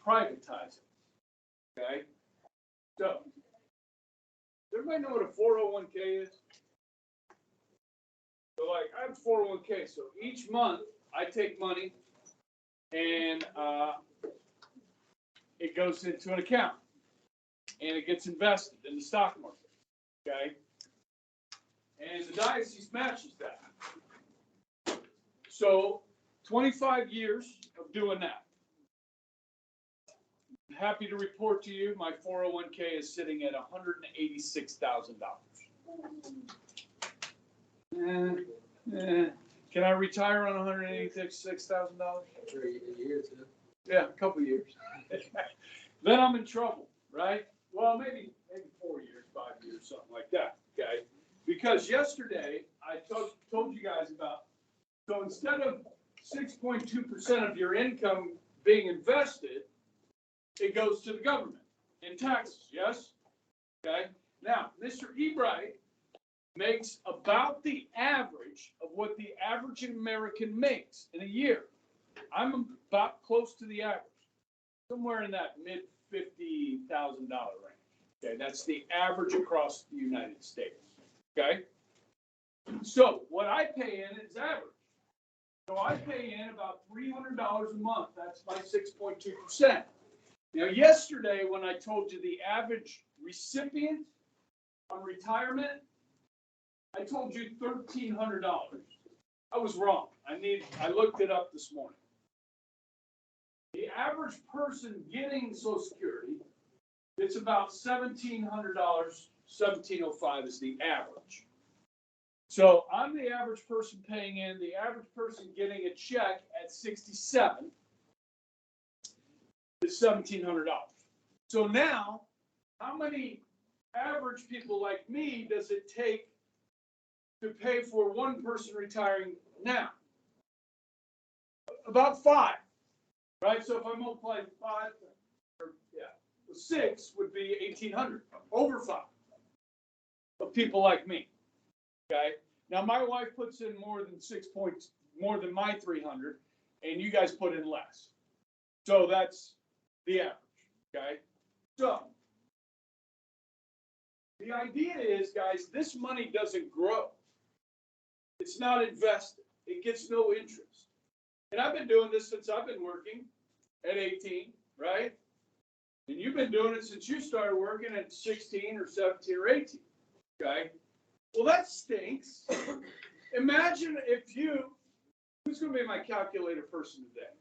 privatize it. Okay? So, does everybody know what a 401k is? So, like, I have a 401k, so each month I take money and it goes into an account and it gets invested in the stock market. Okay? And the diocese matches that. So, 25 years of doing that. I'm happy to report to you, my 401k is sitting at $186,000. Can I retire on $186,000? For a year or two. Yeah, a couple of years. Then I'm in trouble, right? Well, maybe 4 years, 5 years, something like that. Okay, because yesterday I told you guys about. So instead of 6.2% of your income being invested, it goes to the government in taxes. Yes. Okay. Now, Mr. Ebright makes about the average of what the average American makes in a year. I'm about close to the average, somewhere in that mid $50,000 range. Okay, that's the average across the United States. Okay, so what I pay in is average. So I pay in about $300 a month. That's my 6.2%. Now, yesterday when I told you the average recipient on retirement, I told you $1,300. I was wrong. I looked it up this morning. The average person getting Social Security, it's about $1,700, $1,705 is the average. So I'm the average person paying in, the average person getting a check at 67 is $1,700. So now, how many average people like me does it take to pay for one person retiring now? About 5, right? So if I multiply 5, or 6 would be 1,800, over 5 of people like me. Okay. Now my wife puts in more than 6 points, more than my 300, and you guys put in less. So that's the average. Okay. So the idea is, guys, this money doesn't grow. It's not invested. It gets no interest. And I've been doing this since I've been working at 18, right? And you've been doing it since you started working at 16 or 17 or 18. Okay. Well, that stinks. Imagine if who's going to be my calculator person today?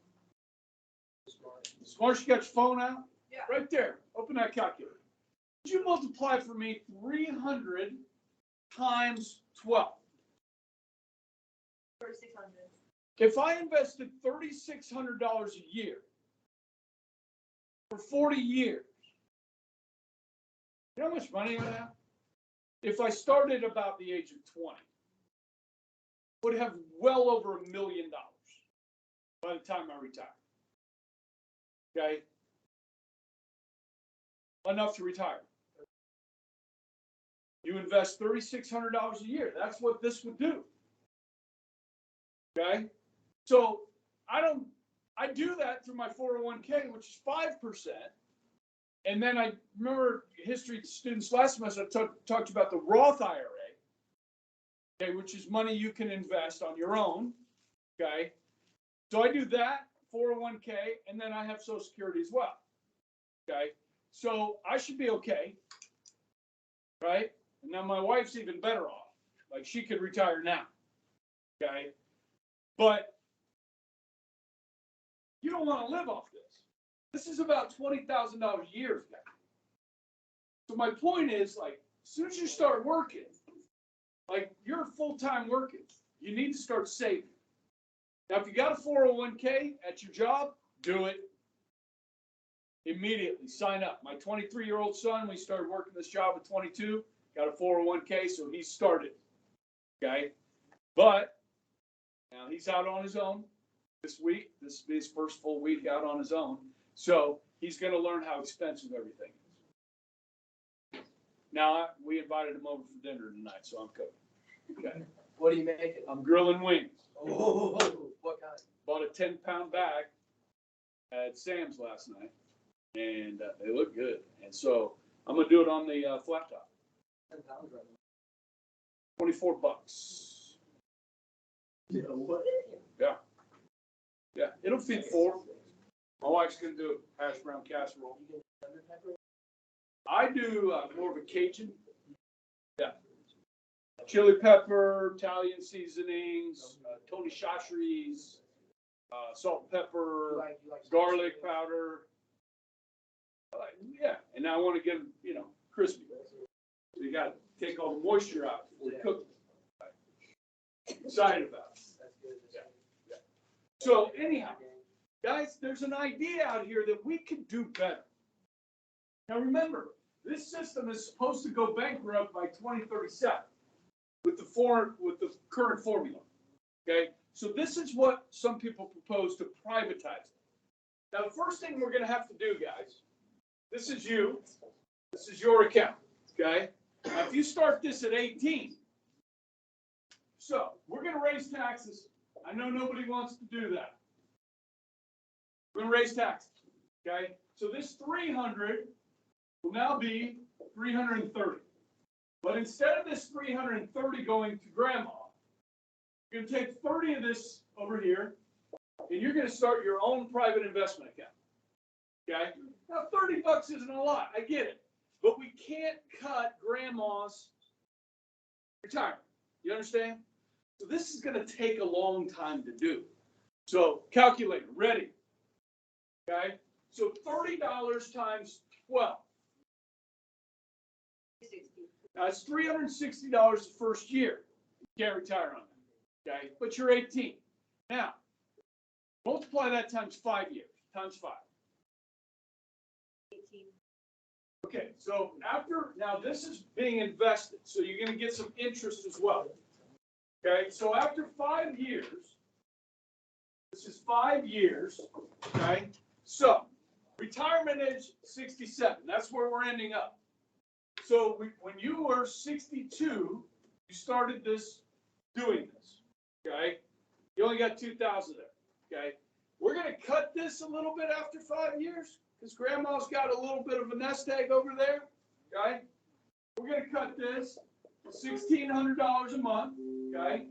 Smart, you got your phone out? Yeah. Right there. Open that calculator. Would you multiply for me 300 times 12? 3,600. If I invested $3,600 a year for 40 years, you know how much money I would have? If I started about the age of 20, would have well over $1 million by the time I retire. Okay? Enough to retire. You invest $3,600 a year. That's what this would do. Okay? So I do that through my 401k, which is 5%. And then I remember history students last semester, I talked about the Roth IRA, okay, which is money you can invest on your own, okay? So I do that, 401k, and then I have Social Security as well, okay? So I should be okay, right? And now my wife's even better off. Like, she could retire now, okay? But you don't want to live off this. This is about $20,000 a year, guys. So my point is, like, as soon as you start working, like, you're full-time working, you need to start saving. Now, if you got a 401k at your job, do it immediately. Sign up. My 23-year-old son, we started working this job at 22, got a 401k, so he started. Okay? But now he's out on his own this week. This will be his first full week out on his own. So he's going to learn how expensive everything is. Now, we invited him over for dinner tonight, so I'm cooking. Okay. What are you making? I'm grilling wings. Oh, what kind? Bought a 10-pound bag at Sam's last night. and they look good. And so I'm gonna do it on the flat top. 10 pounds right now. $24. Yeah. Yeah, it'll feed 4. My wife's gonna do hash brown casserole. I do more of a Cajun. Yeah. Chili pepper, Italian seasonings, Tony Chachere's, salt and pepper, You like garlic powder. Yeah, and I want to get them, crispy. So you got to take all the moisture out before you cook them. Excited about it. That's good. Yeah. So anyhow, guys, there's an idea out here that we can do better. Now remember, this system is supposed to go bankrupt by 2037 with the current formula. Okay, so this is what some people propose to privatize it. Now, the first thing we're going to have to do, guys, this is you. This is your account. Okay, now if you start this at 18, so we're going to raise taxes. I know nobody wants to do that. We're going to raise taxes. Okay, so this 300 will now be 330. But instead of this 330 going to grandma, you're going to take 30 of this over here, and you're going to start your own private investment account. Okay? Now, $30 isn't a lot. I get it. But we can't cut grandma's retirement. You understand? So this is going to take a long time to do. So calculator, ready? Okay? So $30 times 12. Now, it's $360 the first year. You can't retire on that, okay? But you're 18. Now, multiply that times 5 years, times 5. 18. Okay, so now this is being invested, so you're going to get some interest as well. Okay, so after 5 years, this is 5 years, okay? So, retirement age 67, that's where we're ending up. So when you were 62, you started doing this, okay? You only got 2,000 there, okay? We're going to cut this a little bit after 5 years because grandma's got a little bit of a nest egg over there, okay? We're going to cut this $1,600 a month, okay?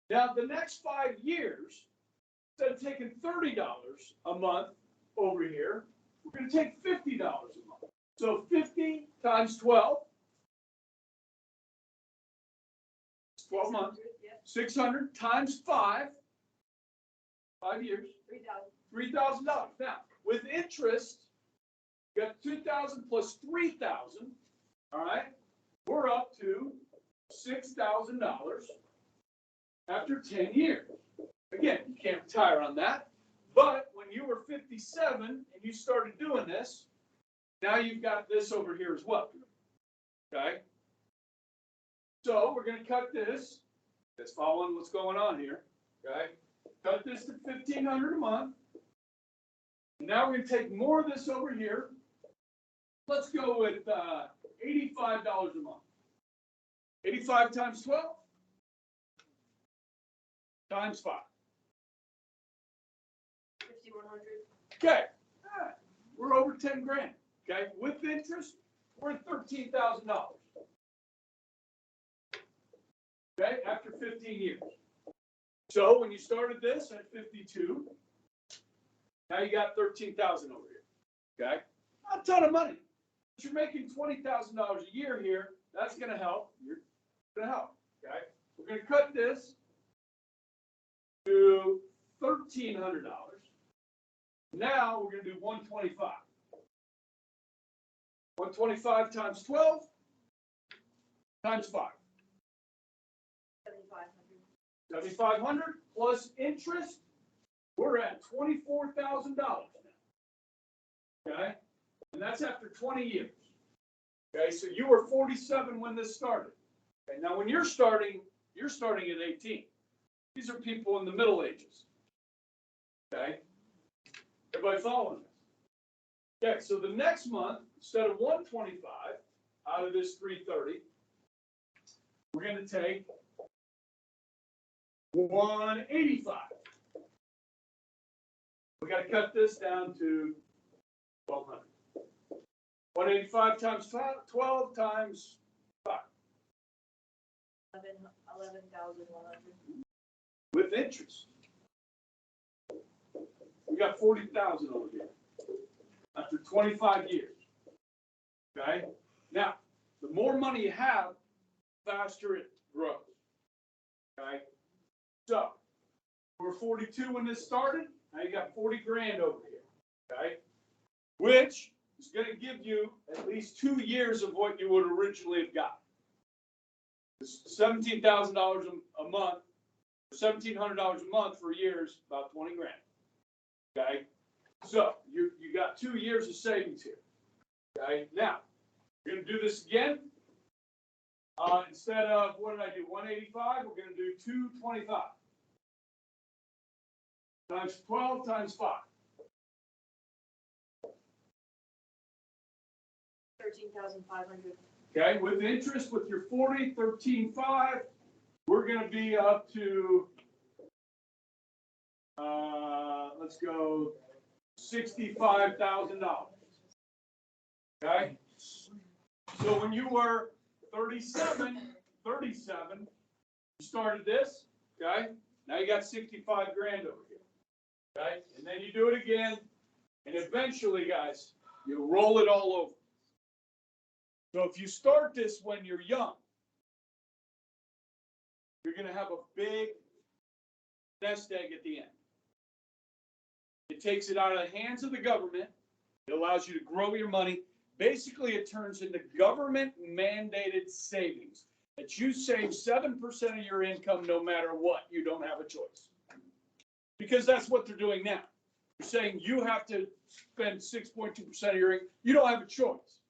Now, the next 5 years, instead of taking $30 a month over here, we're going to take $50 a month. So 50 times 12, 12 months, 600 times 5 years, $3,000. Now, with interest, you got 2,000 plus 3,000, all right? We're up to $6,000 after 10 years. Again, you can't retire on that, but when you were 57 and you started doing this, now you've got this over here as well, okay? So we're going to cut this. That's following what's going on here, okay? Cut this to $1,500 a month. Now we're going to take more of this over here. Let's go with $85 a month. 85 times 12 times 5. 5,100. Okay, we're over 10 grand. Okay, with interest, we're at $13,000. Okay, after 15 years. So when you started this at 52, now you got 13,000 over here. Okay, not a ton of money. But you're making $20,000 a year here. That's going to help. You're going to help. Okay, we're going to cut this to $1,300. Now we're going to do 125. 125 times 12 times 5. 7,500. 7,500 plus interest, we're at $24,000 now. Okay? And that's after 20 years. Okay, so you were 47 when this started. Okay, now when you're starting at 18. These are people in the Middle Ages. Okay? Everybody following this? Okay, so the next month, instead of 125 out of this 330, we're going to take 185. We got to cut this down to 1,200. 185 times 12 times 11,100. with interest. We got 40,000 over here after 25 years. Okay? Now, the more money you have, faster it grows. Okay? So, we're 42 when this started. Now you got 40 grand over here. Okay? Which is going to give you at least 2 years of what you would originally have got. $17,000 a month, $1,700 a month for a year is about 20 grand. Okay? So, you got 2 years of savings here. Okay? Now, we're going to do this again. Instead of, what did I do, 185, we're going to do 225. Times 12 times 5. 13,500. Okay, with interest, with your 40, 13.5, we're going to be up to, let's go, $65,000. Okay? So when you were 37, you started this, okay? Now you got 65 grand over here, okay? And then you do it again, and eventually, guys, you roll it all over. So if you start this when you're young, you're going to have a big nest egg at the end. It takes it out of the hands of the government. It allows you to grow your money. Basically, it turns into government-mandated savings that you save 7% of your income no matter what. You don't have a choice. Because that's what they're doing now. They're saying you have to spend 6.2% of your income. You don't have a choice.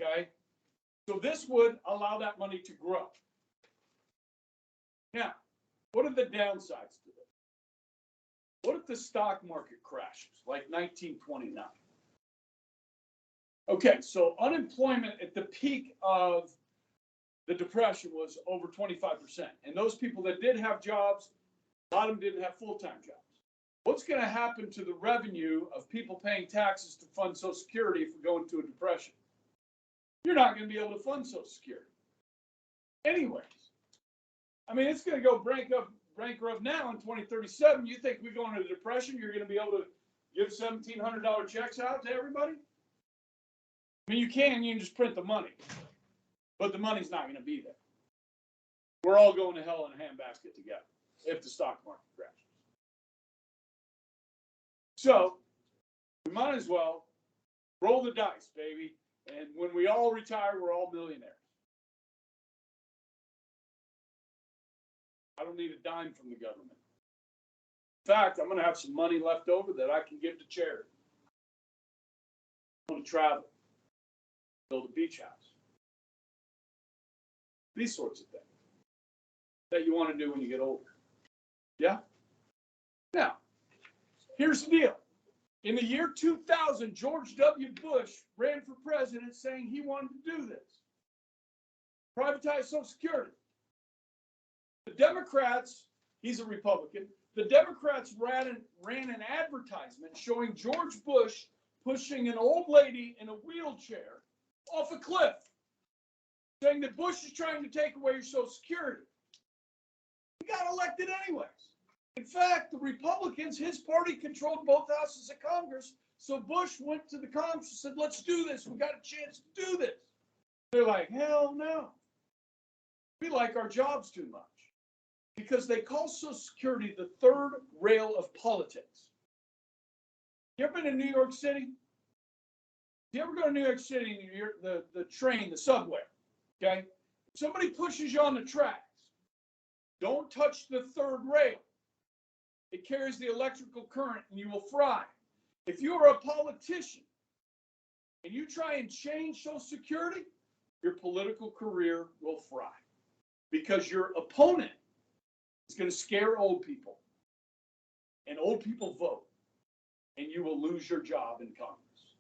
Okay? So this would allow that money to grow. Now, what are the downsides to this? What if the stock market crashes, like 1929? Okay, so unemployment at the peak of the Depression was over 25%. And those people that did have jobs, a lot of them didn't have full-time jobs. What's going to happen to the revenue of people paying taxes to fund Social Security if we go into a depression? You're not going to be able to fund Social Security. Anyways, I mean, it's going to go bankrupt now in 2037. You think we go into a depression, you're going to be able to give $1,700 checks out to everybody? I mean, you can just print the money, but the money's not going to be there. We're all going to hell in a handbasket together if the stock market crashes. So, we might as well roll the dice, baby. And when we all retire, we're all millionaires. I don't need a dime from the government. In fact, I'm going to have some money left over that I can give to charity. I want to travel, build a beach house. These sorts of things that you want to do when you get older. Yeah? Now, here's the deal. In the year 2000, George W. Bush ran for president saying he wanted to do this. Privatize Social Security. The Democrats, he's a Republican, the Democrats ran an advertisement showing George Bush pushing an old lady in a wheelchair off a cliff, saying that Bush is trying to take away your Social Security. He got elected anyways. In fact, the Republicans, his party controlled both houses of Congress, so Bush went to the Congress and said, let's do this. We got a chance to do this. They're like, hell no. We like our jobs too much. Because they call Social Security the third rail of politics. You ever been to New York City? You ever go to New York City and the train, the subway, okay? If somebody pushes you on the tracks, don't touch the third rail. It carries the electrical current and you will fry. If you are a politician and you try and change Social Security, your political career will fry. Because your opponent is going to scare old people. And old people vote. And you will lose your job in Congress.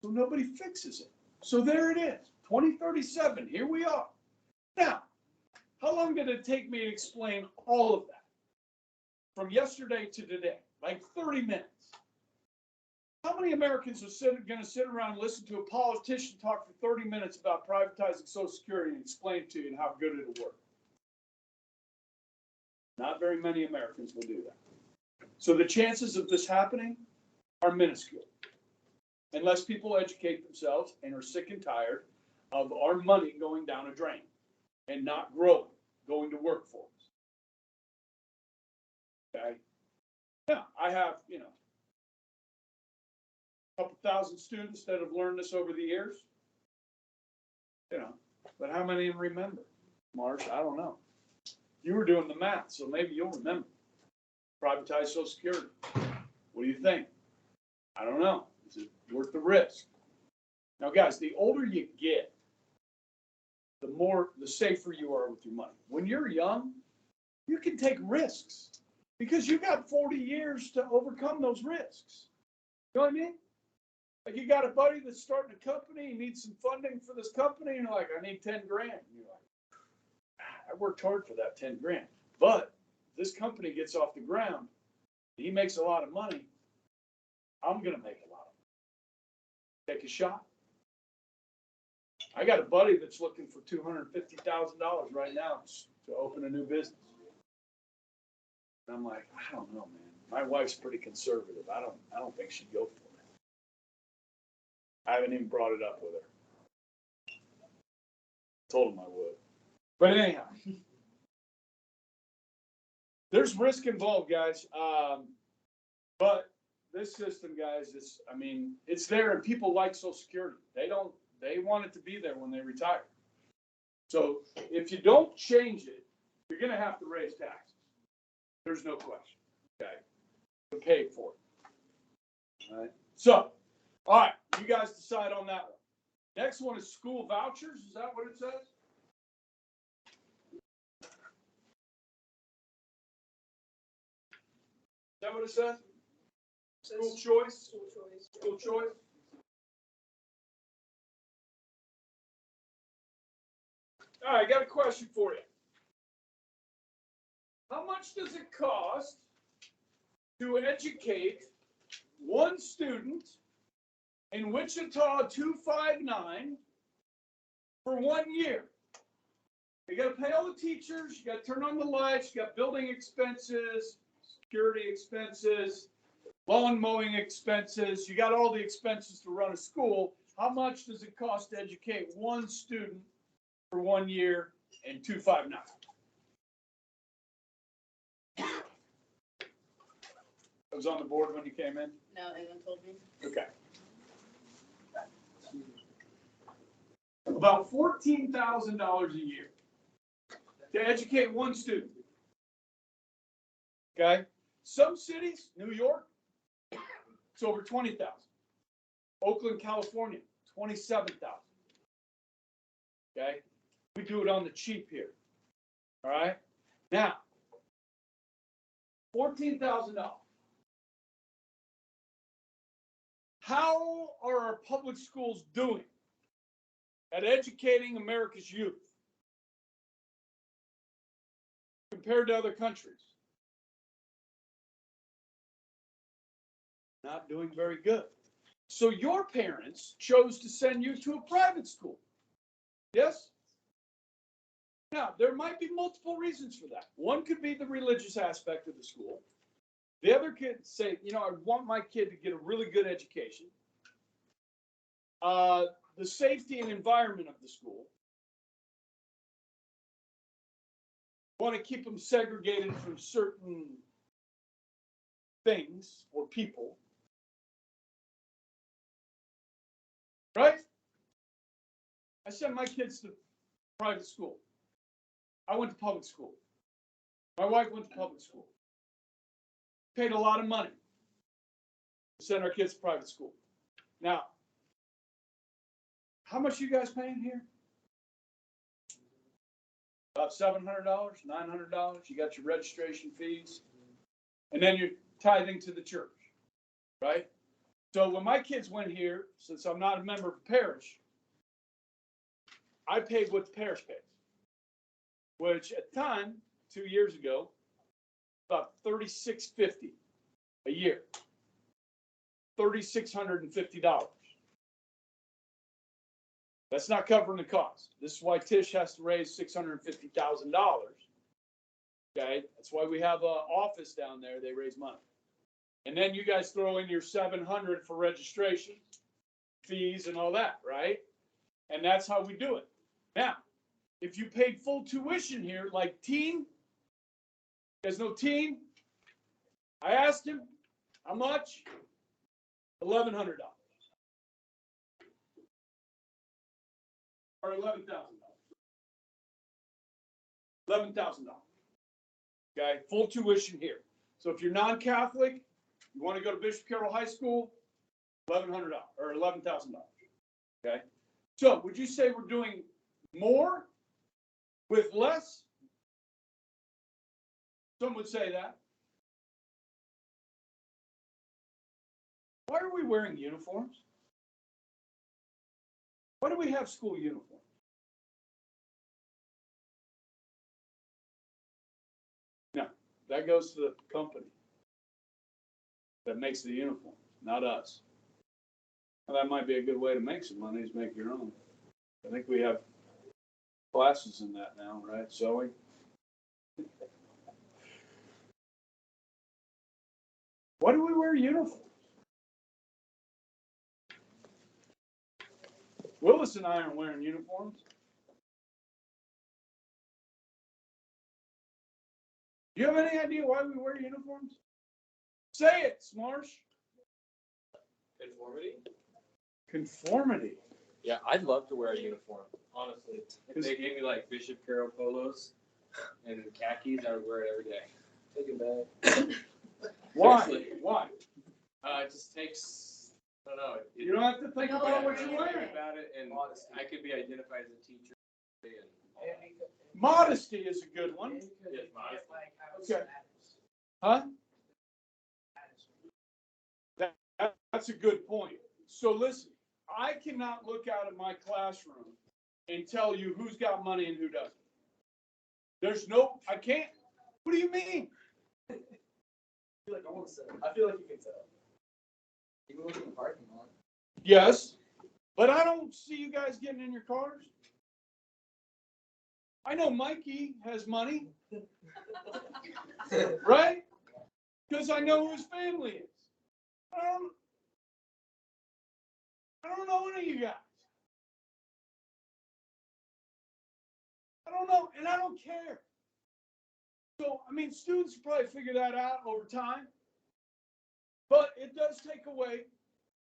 So nobody fixes it. So there it is. 2037. Here we are. Now, how long did it take me to explain all of that? From yesterday to today. Like 30 minutes. How many Americans are gonna sit around and listen to a politician talk for 30 minutes about privatizing Social Security and explain to you how good it'll work? Not very many Americans will do that. So the chances of this happening are minuscule. Unless people educate themselves and are sick and tired of our money going down a drain and not growing, going to work for us. Okay? Yeah, I have, a couple thousand students that have learned this over the years. But how many of them remember? Marsh, I don't know. You were doing the math, so maybe you'll remember. Privatize Social Security. What do you think? I don't know. Is it worth the risk? Now, guys, the older you get, the safer you are with your money. When you're young, you can take risks because you got 40 years to overcome those risks. You know what I mean? Like you got a buddy that's starting a company, he needs some funding for this company, and you're like, I need 10 grand. And you're like, I worked hard for that 10 grand. But this company gets off the ground, he makes a lot of money, I'm going to make a lot of money. Take a shot. I got a buddy that's looking for $250,000 right now to open a new business. And I'm like, I don't know, man. My wife's pretty conservative. I don't think she'd go for it. I haven't even brought it up with her. Told him I would. But anyhow, there's risk involved, guys. But this system, guys, it's there, and people like Social Security. They want it to be there when they retire. So if you don't change it, you're going to have to raise taxes. There's no question. Okay. You're paid for it. All right. So, all right, you guys decide on that one. Next one is school vouchers. Is that what it says? Is that what it says? School choice? School choice. School choice? All right, I got a question for you. How much does it cost to educate one student in Wichita 259 for 1 year? You got to pay all the teachers, you got to turn on the lights, you got building expenses, security expenses, lawn mowing expenses, you got all the expenses to run a school. How much does it cost to educate one student for 1 year in 259? It was on the board when you came in? No, anyone told me? Okay. About $14,000 a year to educate one student. Okay? Some cities, New York, it's over 20,000. Oakland, California, 27,000. Okay? We do it on the cheap here. All right? Now, $14,000. How are our public schools doing at educating America's youth compared to other countries? Not doing very good. So your parents chose to send you to a private school. Yes? Now, there might be multiple reasons for that. One could be the religious aspect of the school. The other could say, I want my kid to get a really good education. The safety and environment of the school. Want to keep them segregated from certain things or people. Right? I sent my kids to private school. I went to public school. My wife went to public school. Paid a lot of money to send our kids to private school. Now, how much are you guys paying here? About $700, $900. You got your registration fees. And then you're tithing to the church, right? So when my kids went here, since I'm not a member of the parish, I paid what the parish pays, which at the time, 2 years ago, about $36.50 a year. $3,650. That's not covering the cost. This is why Tish has to raise $650,000. Okay, that's why we have an office down there. They raise money, and then you guys throw in your $700 for registration fees and all that, right? And that's how we do it. Now, if you paid full tuition here, like teen, there's no teen. I asked him how much. $1,100 or $11,000. $11,000. Okay, full tuition here. So if you're non-Catholic, you want to go to Bishop Carroll High School, $1,100 or $11,000. Okay, so would you say we're doing more with less? Some would say that. Why are we wearing uniforms? Why do we have school uniforms? No, that goes to the company that makes the uniform, not us. Well, that might be a good way to make some money, is make your own. I think we have classes in that now, right? Sewing. Why do we wear uniforms? Willis and I aren't wearing uniforms. Do you have any idea why we wear uniforms? Say it, Smarsh. Conformity? Conformity. Yeah, I'd love to wear a uniform, honestly. If they gave me like Bishop Carroll polos and khakis, I would wear it every day. Take it back. Why? Seriously. Why? It just takes, I don't know. You don't have to think No, about what yeah. you're wearing. About it, and I could be identified as a teacher. And Modesty is a good one. Yes, modesty. Okay. Huh? That's a good point. So listen, I cannot look out at my classroom and tell you who's got money and who doesn't. There's no, I can't. What do you mean? I feel like you can tell. Even looking in the parking lot. Yes, but I don't see you guys getting in your cars. I know Mikey has money, right? Because I know who his family is. I don't know any of you guys. I don't know, and I don't care. So, I mean, students probably figure that out over time, but it does take away,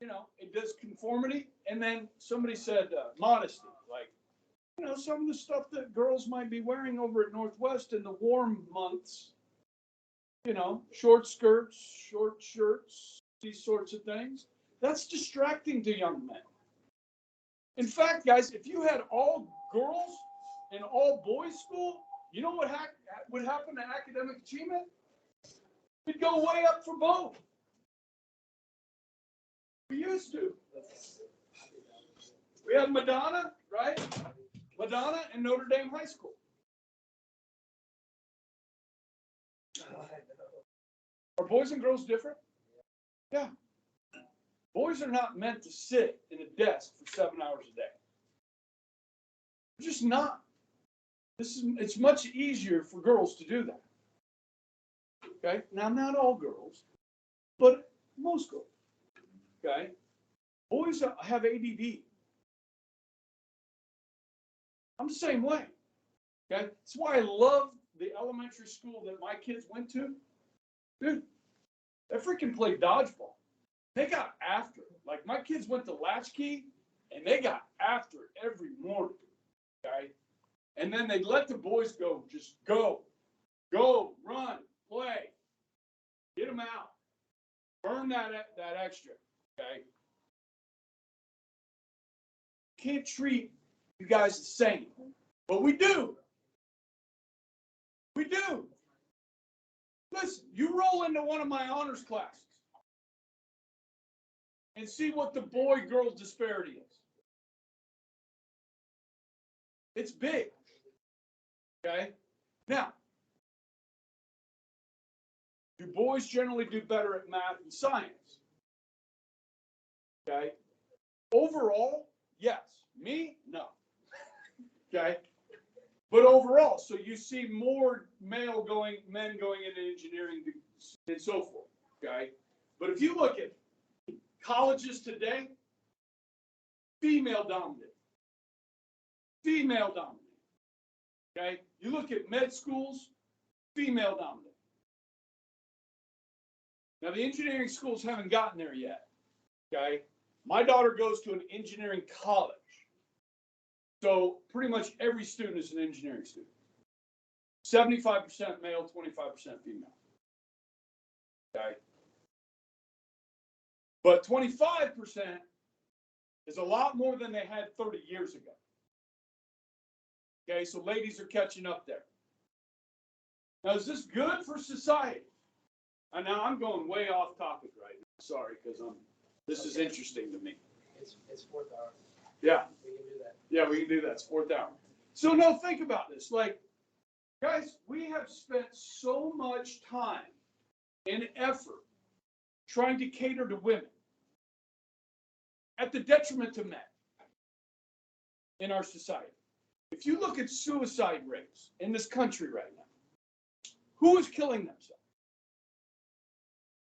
it does conformity. And then somebody said modesty, like, some of the stuff that girls might be wearing over at Northwest in the warm months, short skirts, short shirts, these sorts of things. That's distracting to young men. In fact, guys, if you had all girls in all boys school, you know what would happen to academic achievement? It'd go way up for both. We used to. We have Madonna, right? Madonna and Notre Dame High School. Are boys and girls different? Yeah. Boys are not meant to sit in a desk for 7 hours a day. They're just not. It's much easier for girls to do that. Okay? Now, not all girls, but most girls. Okay? Boys have ADD. I'm the same way. Okay? That's why I love the elementary school that my kids went to. Dude, they freaking played dodgeball. They got after it. Like, my kids went to Latchkey, and they got after it every morning. Okay? And then they let the boys go. Just go, run, play, get them out, burn that extra. Okay? Can't treat you guys the same, but we do. We do. Listen, you roll into one of my honors classes and see what the boy-girl disparity is. It's big. Okay? Now, do boys generally do better at math and science? Okay. Overall, yes. Me, no. Okay. But overall, so you see more men going into engineering and so forth. Okay. But if you look at colleges today, female dominated. Female dominated. Okay. You look at med schools, female dominated. Now the engineering schools haven't gotten there yet. Okay. My daughter goes to an engineering college. So pretty much every student is an engineering student. 75% male, 25% female. Okay. But 25% is a lot more than they had 30 years ago. Okay, so ladies are catching up there. Now, is this good for society? And now I'm going way off topic right now. Sorry, because this is interesting to me. It's fourth hour. Yeah. We can do that. Yeah, we can do that. It's fourth hour. So no, think about this. Like, guys, we have spent so much time and effort trying to cater to women at the detriment to men in our society. If you look at suicide rates in this country right now, who is killing themselves?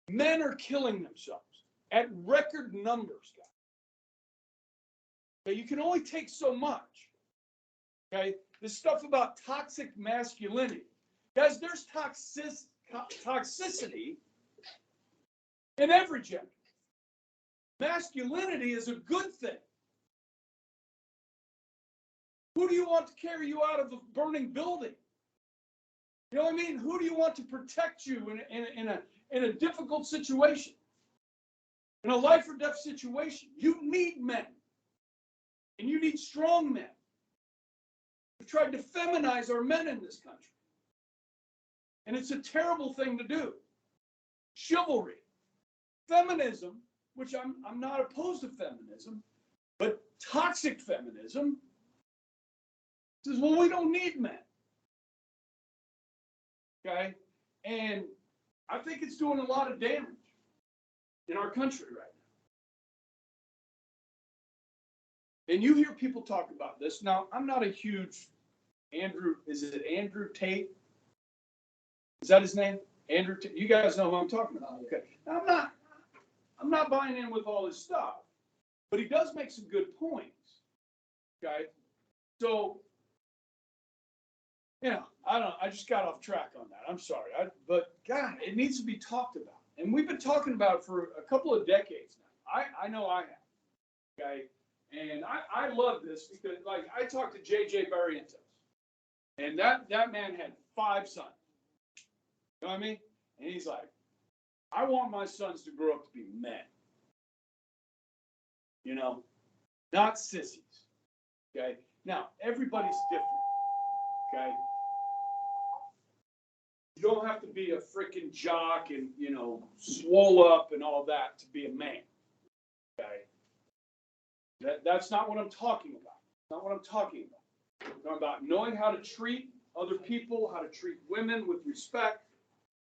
Men are killing themselves at record numbers, guys. Okay, you can only take so much. Okay, this stuff about toxic masculinity. Guys, there's toxicity in every gender. Masculinity is a good thing. Who do you want to carry you out of a burning building? You know what I mean? Who do you want to protect you in a difficult situation? In a life or death situation, you need men. And you need strong men. We've tried to feminize our men in this country. And it's a terrible thing to do. Chivalry. Feminism, which I'm not opposed to feminism, but toxic feminism says, well, we don't need men. Okay? And I think it's doing a lot of damage in our country right now. And you hear people talk about this. Now, I'm not a huge is it Andrew Tate? Is that his name? Andrew Tate. You guys know who I'm talking about. Okay. Now, I'm not buying in with all his stuff, but he does make some good points. Okay. So, you know, I don't know. I just got off track on that. I'm sorry. But God, it needs to be talked about. And we've been talking about it for a couple of decades now. I know I have. Okay. And I love this because, like, I talked to J.J. Barrientos, and that man had 5 sons. You know what I mean? And he's like, I want my sons to grow up to be men. You know, not sissies. Okay? Now, everybody's different. Okay? You don't have to be a freaking jock and, you know, swole up and all that to be a man. Okay? That's not what I'm talking about. Not what I'm talking about. I'm talking about knowing how to treat other people, how to treat women with respect,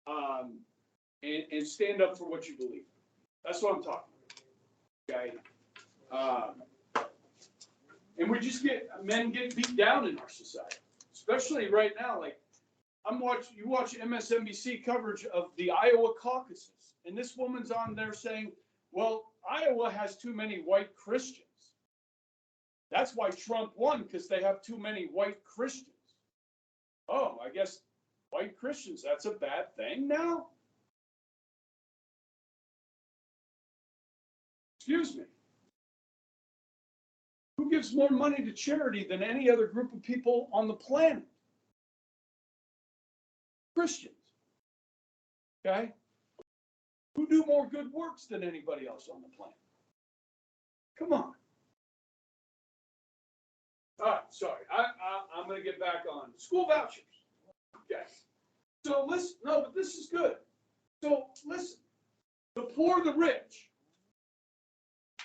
and stand up for what you believe. That's what I'm talking about. Okay? And we just men get beat down in our society, especially right now. Like you watch MSNBC coverage of the Iowa caucuses, and this woman's on there saying, well, Iowa has too many white Christians. That's why Trump won, because they have too many white Christians. Oh, I guess white Christians, that's a bad thing now? Excuse me. Who gives more money to charity than any other group of people on the planet? Christians. Okay? Who do more good works than anybody else on the planet? Come on. All right, sorry. I'm going to get back on school vouchers. Okay. So listen, no, but this is good. So listen, the poor, the rich.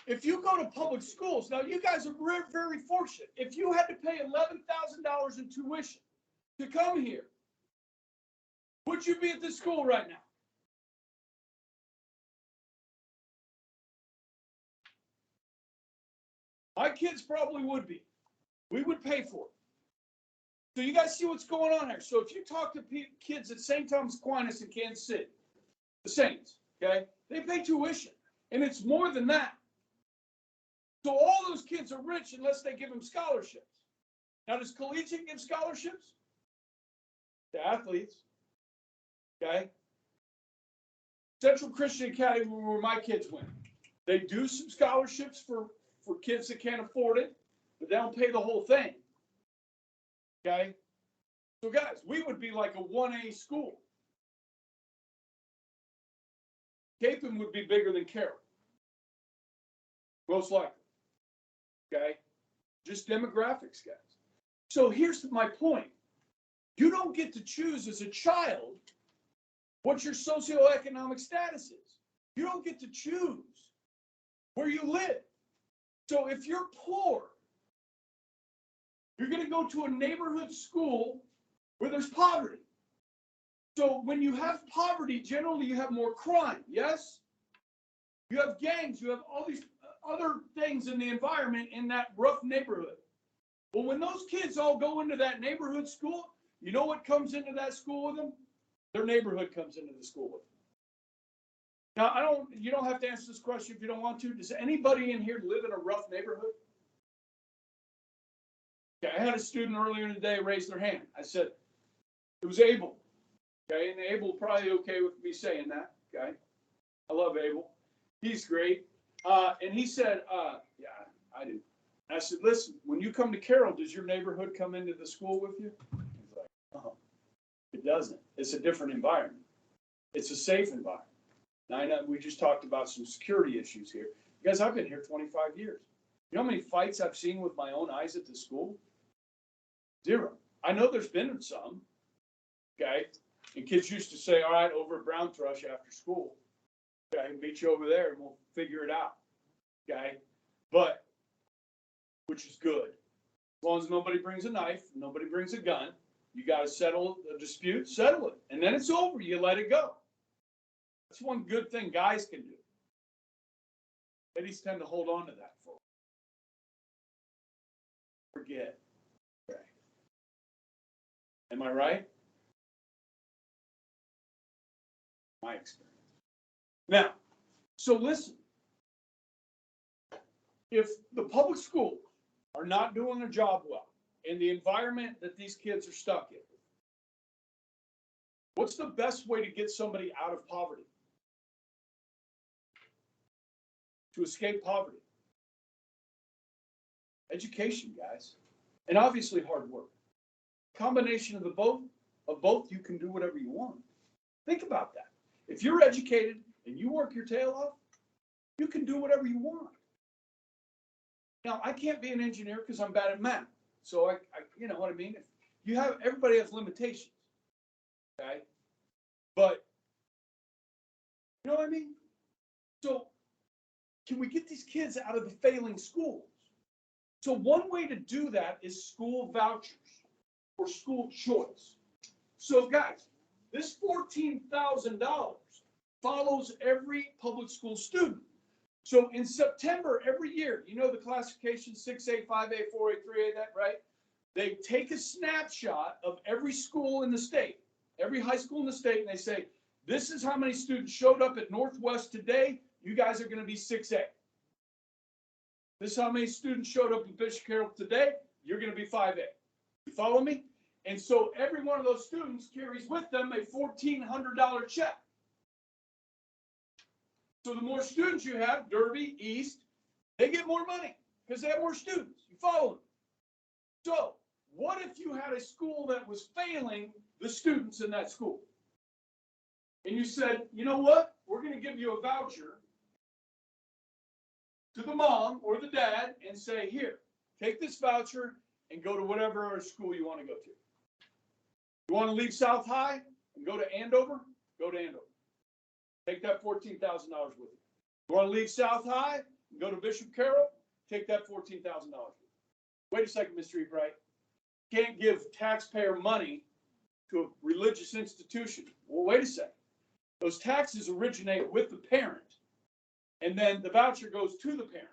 If you go to public schools, now you guys are very fortunate. If you had to pay $11,000 in tuition to come here, would you be at this school right now? My kids probably would be. We would pay for it. So you guys see what's going on here. So if you talk to kids at St. Thomas Aquinas in Kansas City, the Saints, okay, they pay tuition. And it's more than that. So all those kids are rich unless they give them scholarships. Now, does Collegiate give scholarships? To athletes. Okay? Central Christian Academy, where my kids went, they do some scholarships for kids that can't afford it, but they don't pay the whole thing. Okay? So, guys, we would be like a 1A school. Capon would be bigger than Carroll. Most likely. Okay? Just demographics, guys. So here's my point. You don't get to choose as a child what your socioeconomic status is. You don't get to choose where you live. So if you're poor, you're going to go to a neighborhood school where there's poverty. So when you have poverty, generally you have more crime, yes? You have gangs, you have all these other things in the environment in that rough neighborhood. Well, when those kids all go into that neighborhood school, you know what comes into that school with them? Their neighborhood comes into the school with them. Now, you don't have to answer this question if you don't want to. Does anybody in here live in a rough neighborhood? Okay, I had a student earlier in the day raise their hand. I said, it was Abel. Okay, and Abel probably okay with me saying that. Okay, I love Abel. He's great. And he said, yeah, I do. I said, listen, when you come to Carroll, does your neighborhood come into the school with you? He's like, oh, it doesn't. It's a different environment. It's a safe environment. Now, I know we just talked about some security issues here. Guys, I've been here 25 years. You know how many fights I've seen with my own eyes at the school? Zero. I know there's been some, okay? And kids used to say, all right, over at Brown Thrush after school. Okay, I can meet you over there and we'll figure it out. Okay? But, which is good. As long as nobody brings a knife, nobody brings a gun, you got to settle the dispute, settle it. And then it's over. You let it go. That's one good thing guys can do. Ladies tend to hold on to that for forget. Okay. Am I right? My experience. Now, so listen. If the public schools are not doing their job well in the environment that these kids are stuck in, what's the best way to get somebody out of poverty? To escape poverty? Education, guys. And obviously hard work. Combination of both, you can do whatever you want. Think about that. If you're educated and you work your tail off, you can do whatever you want. Now, I can't be an engineer because I'm bad at math. So I you know what I mean? Everybody has limitations. Okay? But, you know what I mean? So, can we get these kids out of the failing schools? So one way to do that is school vouchers or school choice. So guys, this $14,000 follows every public school student. So in September every year, you know the classification 6A, 5A, 4A, 3A, that right? They take a snapshot of every school in the state, every high school in the state, and they say, this is how many students showed up at Northwest today. You guys are going to be 6A. This is how many students showed up at Bishop Carroll today. You're going to be 5A. You follow me? And so every one of those students carries with them a $1,400 check. So the more students you have, Derby, East, they get more money because they have more students. You follow me? So what if you had a school that was failing the students in that school? And you said, you know what? We're going to give you a voucher to the mom or the dad and say, here, take this voucher and go to whatever school you want to go to. You want to leave South High and go to Andover? Go to Andover. Take that $14,000 with you. You want to leave South High and go to Bishop Carroll? Take that $14,000 with you. Wait a second, Mr. Ebright. Can't give taxpayer money to a religious institution. Well, wait a second. Those taxes originate with the parent, and then the voucher goes to the parent.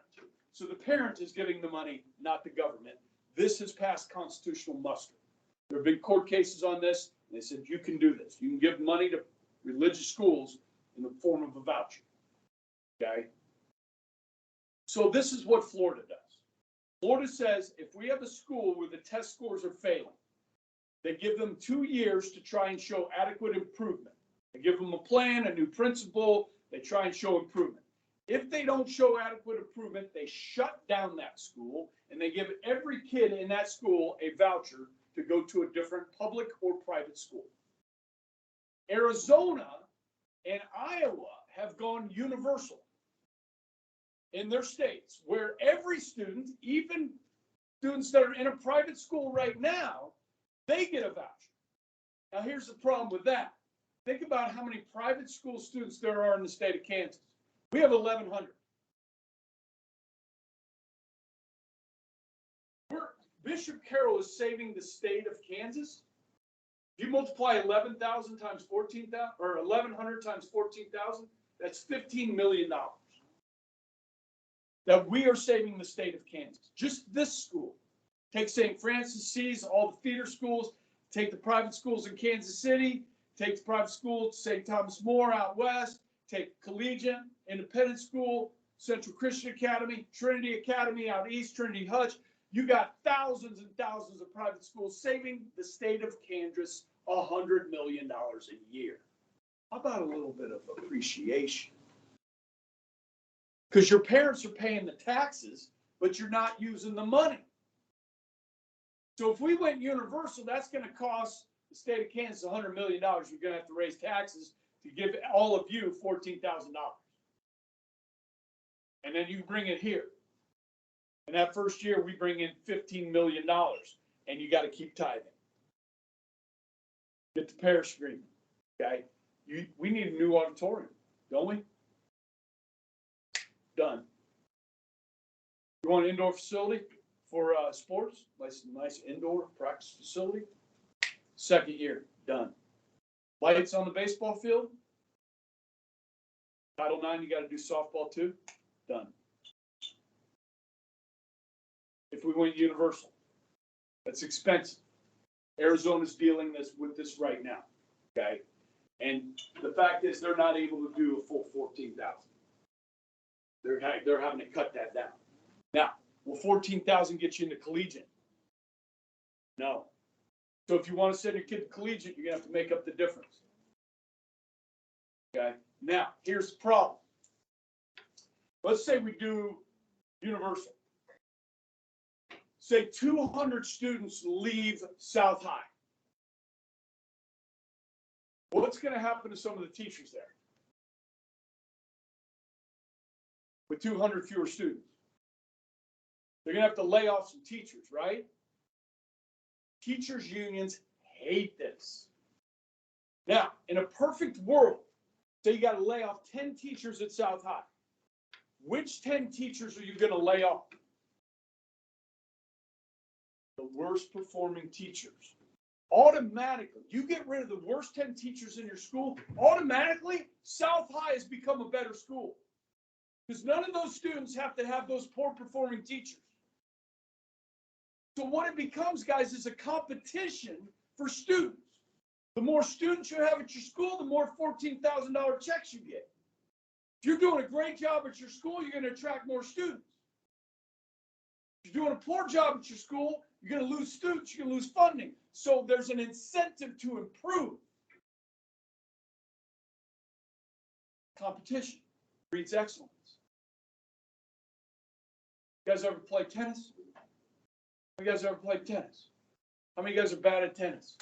So the parent is getting the money, not the government. This has passed constitutional muster. There have been court cases on this, and they said you can do this. You can give money to religious schools in the form of a voucher. Okay? So this is what Florida does. Florida says if we have a school where the test scores are failing, they give them 2 years to try and show adequate improvement. They give them a plan, a new principal, they try and show improvement. If they don't show adequate improvement, they shut down that school and they give every kid in that school a voucher to go to a different public or private school. Arizona and Iowa have gone universal in their states, where every student, even students that are in a private school right now, they get a voucher. Now, here's the problem with that. Think about how many private school students there are in the state of Kansas. We have 1,100. Bishop Carroll is saving the state of Kansas. If you multiply 11,000 times 14,000, or 1,100 times 14,000, that's $15 million that we are saving the state of Kansas. Just this school. Take St. Francis C's, all the feeder schools, take the private schools in Kansas City, take the private school, St. Thomas More out west, take Collegiate, Independent School, Central Christian Academy, Trinity Academy out east, Trinity Hutch. You got thousands and thousands of private schools saving the state of Kansas $100 million a year. How about a little bit of appreciation? Because your parents are paying the taxes, but you're not using the money. So if we went universal, that's going to cost the state of Kansas $100 million. You're going to have to raise taxes to give all of you $14,000. And then you bring it here. And that first year, we bring in $15 million, and you got to keep tithing. Get the parish agreement, okay? We need a new auditorium, don't we? Done. You want an indoor facility for sports? Nice indoor practice facility. Second year, done. Lights on the baseball field. Title IX, you got to do softball too. Done. If we went universal, that's expensive. Arizona's dealing with this right now, okay? And the fact is, they're not able to do a full 14,000. They're having to cut that down. Now, will 14,000 get you into collegiate? No. So if you want to send your kid to collegiate, you're gonna have to make up the difference. Okay. Now, here's the problem. Let's say we do universal. Say 200 students leave South High. What's going to happen to some of the teachers there? With 200 fewer students. They're going to have to lay off some teachers, right? Teachers' unions hate this. Now, in a perfect world, say you got to lay off 10 teachers at South High. Which 10 teachers are you going to lay off? The worst performing teachers. Automatically, you get rid of the worst 10 teachers in your school, automatically, South High has become a better school. Because none of those students have to have those poor performing teachers. So what it becomes, guys, is a competition for students. The more students you have at your school, the more $14,000 checks you get. If you're doing a great job at your school, you're going to attract more students. If you're doing a poor job at your school, you're going to lose students, you're going to lose funding. So there's an incentive to improve. Competition breeds excellence. You guys ever play tennis? How many guys ever played tennis? How many guys are bad at tennis?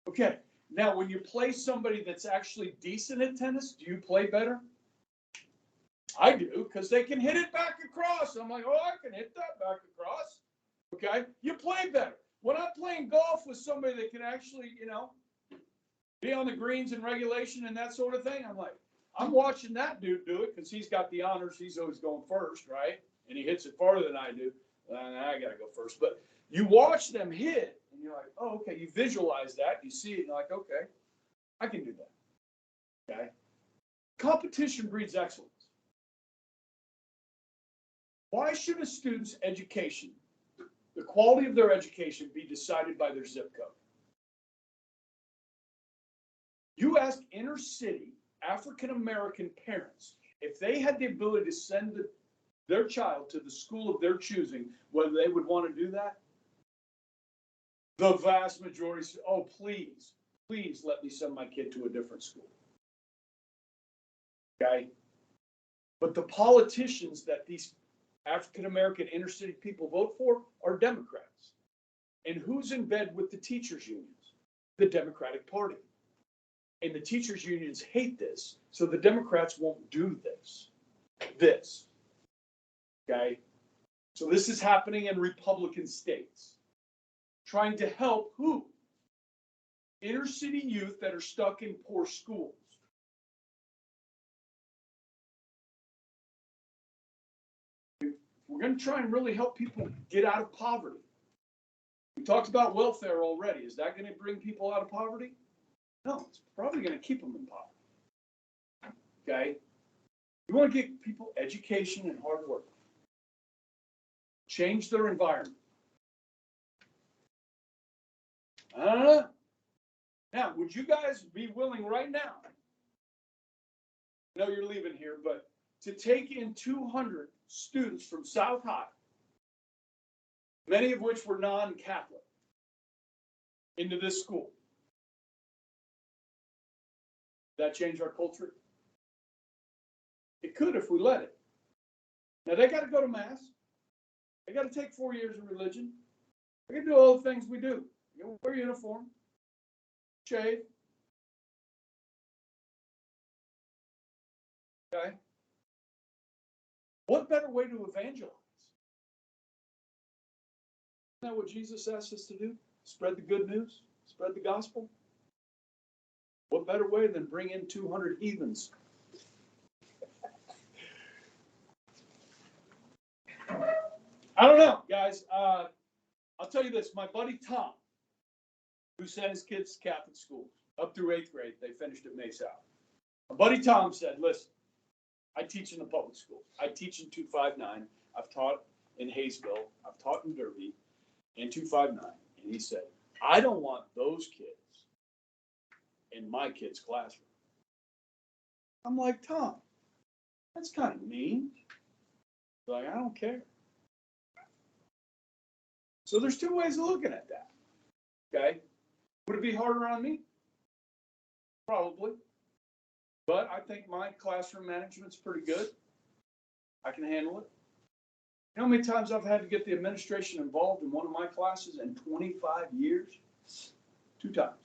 Okay, now when you play somebody that's actually decent at tennis, do you play better? I do, because they can hit it back across. I'm like, oh, I can hit that back across. Okay, you play better. When I'm playing golf with somebody that can actually, be on the greens and regulation and that sort of thing, I'm like, I'm watching that dude do it because he's got the honors. He's always going first, right? And he hits it farther than I do. I got to go first. But you watch them hit, and you're like, oh, okay. You visualize that. You see it, and you're like, okay, I can do that. Okay? Competition breeds excellence. Why should a student's education, the quality of their education, be decided by their zip code? You ask inner city African-American parents if they had the ability to send their child to the school of their choosing, whether they would want to do that. The vast majority say, oh, please, please let me send my kid to a different school. Okay? But the politicians that these African-American inner city people vote for are Democrats. And who's in bed with the teachers' unions? The Democratic Party. And the teachers' unions hate this, so the Democrats won't do this. Okay? So this is happening in Republican states. Trying to help who? Inner city youth that are stuck in poor schools. We're going to try and really help people get out of poverty. We talked about welfare already. Is that going to bring people out of poverty? No, it's probably going to keep them in poverty. Okay? You want to get people education and hard work. Change their environment. I don't know. Now, would you guys be willing right now? I know you're leaving here, but to take in 200 students from South High, many of which were non-Catholic, into this school? That change our culture? It could if we let it. Now they got to go to mass. They got to take 4 years of religion. They got to do all the things we do. You wear a uniform, shave. Okay. What better way to evangelize? Isn't that what Jesus asked us to do? Spread the good news, spread the gospel. What better way than bring in 200 heathens? I don't know, guys. I'll tell you this. My buddy Tom, who sent his kids to Catholic schools up through 8th grade, they finished at May South. My buddy Tom said, listen, I teach in the public schools. I teach in 259. I've taught in Hayesville. I've taught in Derby in 259. And he said, I don't want those kids in my kid's classroom. I'm like, Tom, that's kind of mean. He's like, I don't care. So there's two ways of looking at that. Okay? Would it be harder on me? Probably. But I think my classroom management's pretty good. I can handle it. You know how many times I've had to get the administration involved in one of my classes in 25 years? 2 times.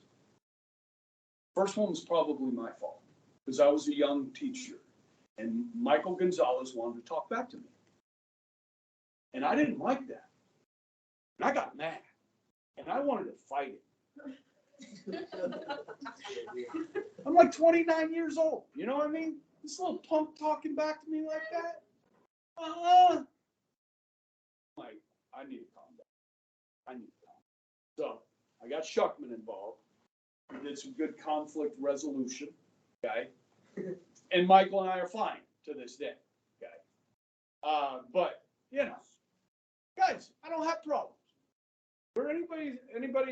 First one was probably my fault because I was a young teacher and Michael Gonzalez wanted to talk back to me. And I didn't like that. And I got mad and I wanted to fight it. I'm like 29 years old. You know what I mean? This little punk talking back to me like that. Like, I need to calm down. So I got Shuckman involved. We did some good conflict resolution. Okay. And Michael and I are fine to this day. Okay. But, you know, guys, I don't have problems. Were anybody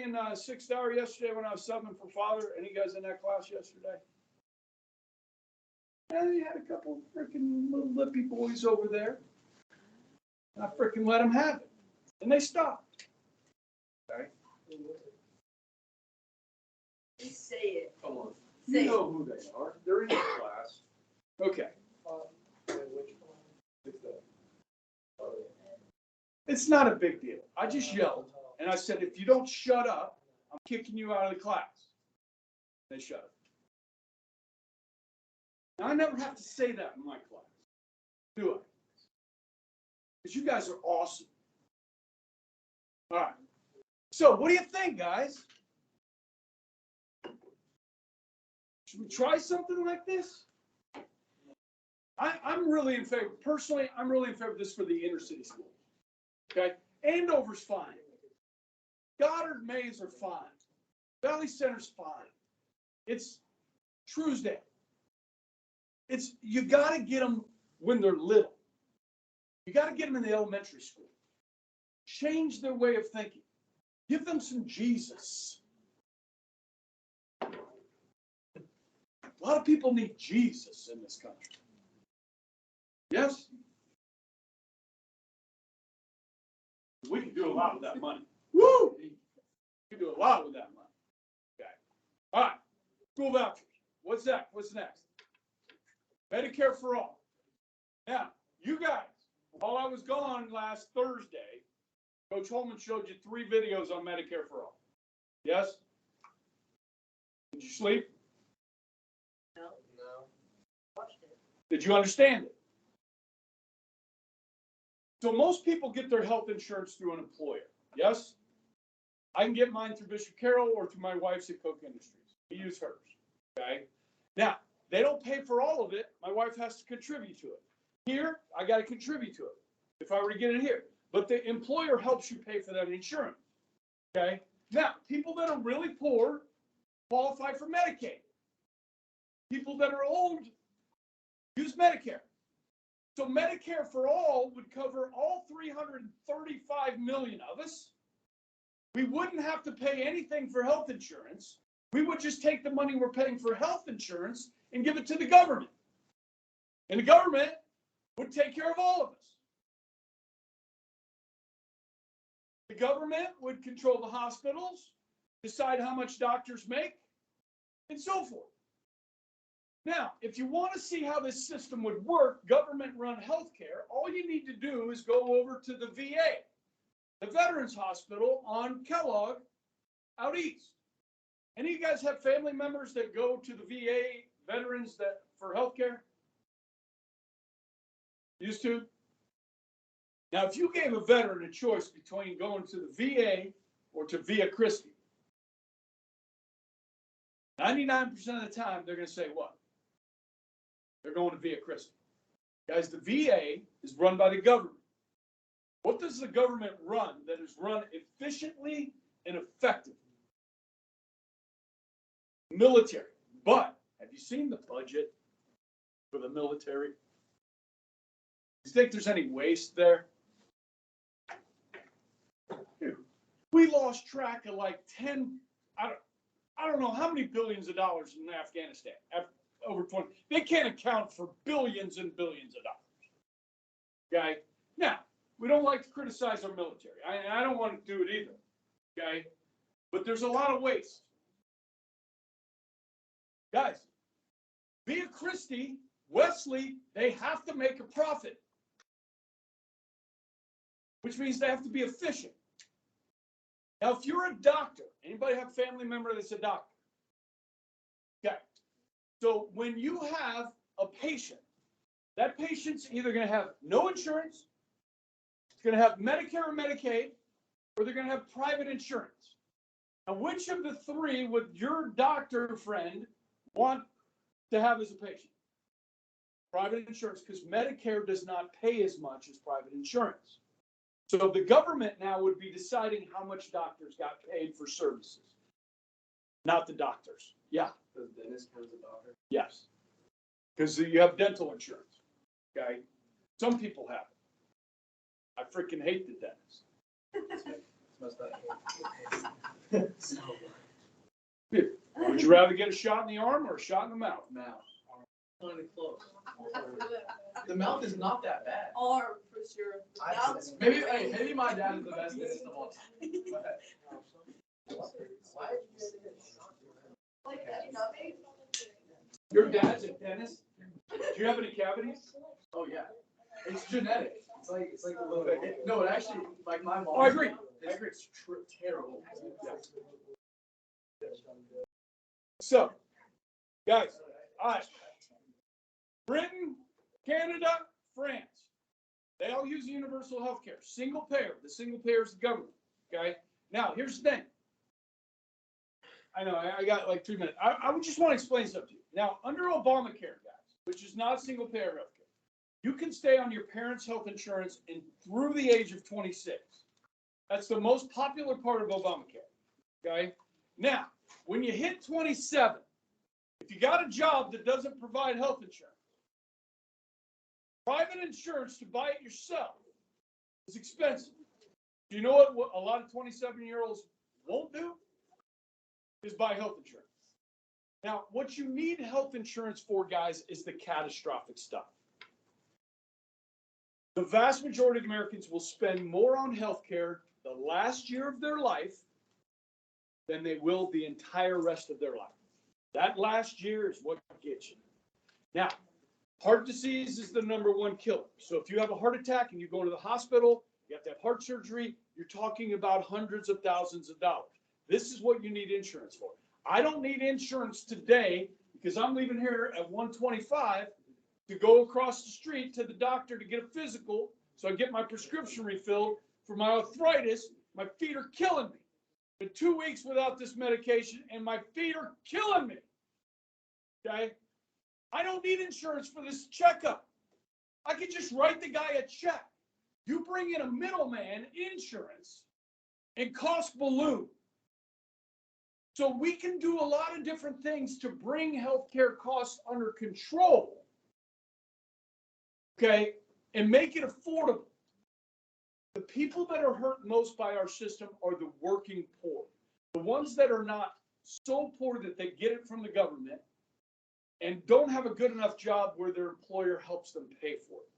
in 6th hour yesterday when I was subbing for Father? Any guys in that class yesterday? Yeah, you had a couple freaking little lippy boys over there. I freaking let them have it. And they stopped. Okay? Just say it. Come on. You know who they are. They're in your class. Okay. It's not a big deal. I just yelled. And I said, if you don't shut up, I'm kicking you out of the class. They shut up. Now, I never have to say that in my class, do I? Because you guys are awesome. All right. So what do you think, guys? Should we try something like this? I'm really in favor. Personally, I'm really in favor of this for the inner city schools. Okay? Andover's fine. Goddard Mays are fine. Valley Center's fine. It's Truesdale. You got to get them when they're little. You got to get them in the elementary school. Change their way of thinking. Give them some Jesus. A lot of people need Jesus in this country. Yes? We can do a lot with that money. Woo! We can do a lot with that money. Okay. All right. School vouchers. What's that? What's next? Medicare for all. Now, you guys, while I was gone last Thursday, Coach Holman showed you 3 videos on Medicare for all. Yes? Did you sleep? No. Watched it. Did you understand it? So most people get their health insurance through an employer. Yes? I can get mine through Bishop Carroll or through my wife's at Coke Industries. We use hers. Okay? Now, they don't pay for all of it. My wife has to contribute to it. Here, I got to contribute to it if I were to get it here. But the employer helps you pay for that insurance. Okay? Now, people that are really poor qualify for Medicaid. People that are old use Medicare. So Medicare for all would cover all 335 million of us. We wouldn't have to pay anything for health insurance. We would just take the money we're paying for health insurance and give it to the government. And the government would take care of all of us. The government would control the hospitals, decide how much doctors make, and so forth. Now, if you want to see how this system would work, government-run healthcare, all you need to do is go over to the VA, the Veterans Hospital on Kellogg out east. Any of you guys have family members that go to the VA veterans that for healthcare? Used to? Now, if you gave a veteran a choice between going to the VA or to Via Christi, 99% of the time, they're going to say what? They're going to Via Christi. Guys, the VA is run by the government. What does the government run that is run efficiently and effectively? Military. But have you seen the budget for the military? You think there's any waste there? We lost track of like 10, I don't know how many billions of dollars in Afghanistan. Over 20. They can't account for billions and billions of dollars. Okay? Now, we don't like to criticize our military. I don't want to do it either. Okay? But there's a lot of waste. Guys, Via Christi, Wesley, they have to make a profit. Which means they have to be efficient. Now, if you're a doctor, anybody have a family member that's a doctor? Okay. So when you have a patient, that patient's either going to have no insurance, it's going to have Medicare or Medicaid, or they're going to have private insurance. Now, which of the 3 would your doctor friend want to have as a patient? Private insurance, because Medicare does not pay as much as private insurance. So the government now would be deciding how much doctors got paid for services, not the doctors. Yeah. Does dentist count as a doctor? Yes. Because you have dental insurance. Okay. Some people have it. I freaking hate the dentist. Would you rather get a shot in the arm or a shot in the mouth? Mouth. Kind of close. The mouth is not that bad. Arm for sure. Mouth- Maybe my dad is the best dentist of all time. Like that, nothing. Your dad's a dentist? Do you have any cavities? Oh yeah, it's genetic. It's like a little bit. No, it actually, like my mom. Oh, I agree. It's terrible. So, guys, all right. Britain, Canada, France. They all use universal health care. Single payer. The single payer is the government. Okay? Now, here's the thing. I know, I got like 3 minutes. I would just want to explain something to you. Now, under Obamacare, guys, which is not single payer health care, you can stay on your parents' health insurance through the age of 26. That's the most popular part of Obamacare. Okay? Now, when you hit 27, if you got a job that doesn't provide health insurance, Private insurance, to buy it yourself, is expensive. Do you know what a lot of 27-year-olds won't do? Is buy health insurance. Now, what you need health insurance for, guys, is the catastrophic stuff. The vast majority of Americans will spend more on health care the last year of their life than they will the entire rest of their life. That last year is what gets you. Now, heart disease is the #1 killer. So if you have a heart attack and you go to the hospital, you have to have heart surgery, you're talking about hundreds of thousands of dollars. This is what you need insurance for. I don't need insurance today because I'm leaving here at 1:25 to go across the street to the doctor to get a physical so I get my prescription refilled for my arthritis. My feet are killing me. Been 2 weeks without this medication and my feet are killing me. Okay? I don't need insurance for this checkup. I could just write the guy a check. You bring in a middleman, insurance, and cost balloon. So we can do a lot of different things to bring healthcare costs under control, okay, and make it affordable. The people that are hurt most by our system are the working poor. The ones that are not so poor that they get it from the government and don't have a good enough job where their employer helps them pay for it.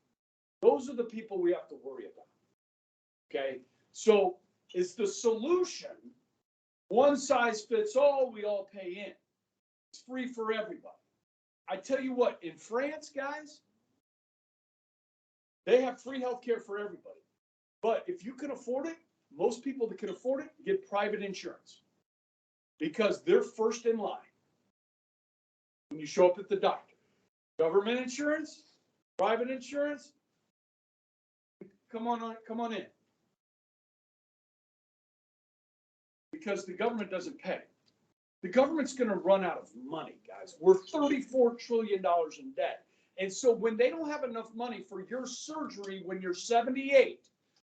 Those are the people we have to worry about, okay? So is the solution one size fits all, we all pay in? It's free for everybody. I tell you what, in France, guys, they have free healthcare for everybody. But if you can afford it, most people that can afford it get private insurance because they're first in line when you show up at the doctor. Government insurance, private insurance, come on in. Because the government doesn't pay. The government's going to run out of money, guys. We're $34 trillion in debt. And so when they don't have enough money for your surgery when you're 78,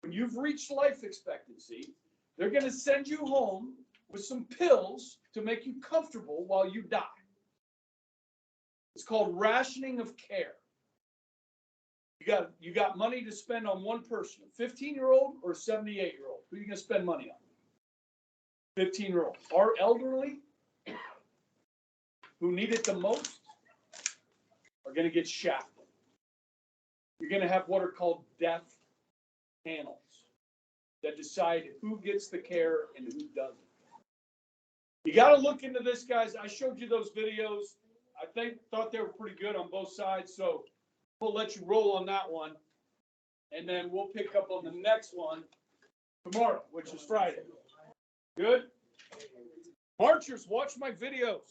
when you've reached life expectancy, they're going to send you home with some pills to make you comfortable while you die. It's called rationing of care. You got money to spend on one person, a 15-year-old or a 78-year-old. Who are you going to spend money on? 15-year-old. Our elderly who need it the most are going to get shafted. You're going to have what are called death panels that decide who gets the care and who doesn't. You got to look into this, guys. I showed you those videos. I thought they were pretty good on both sides, so we'll let you roll on that one, and then we'll pick up on the next one tomorrow, which is Friday. Good? Marchers, watch my videos.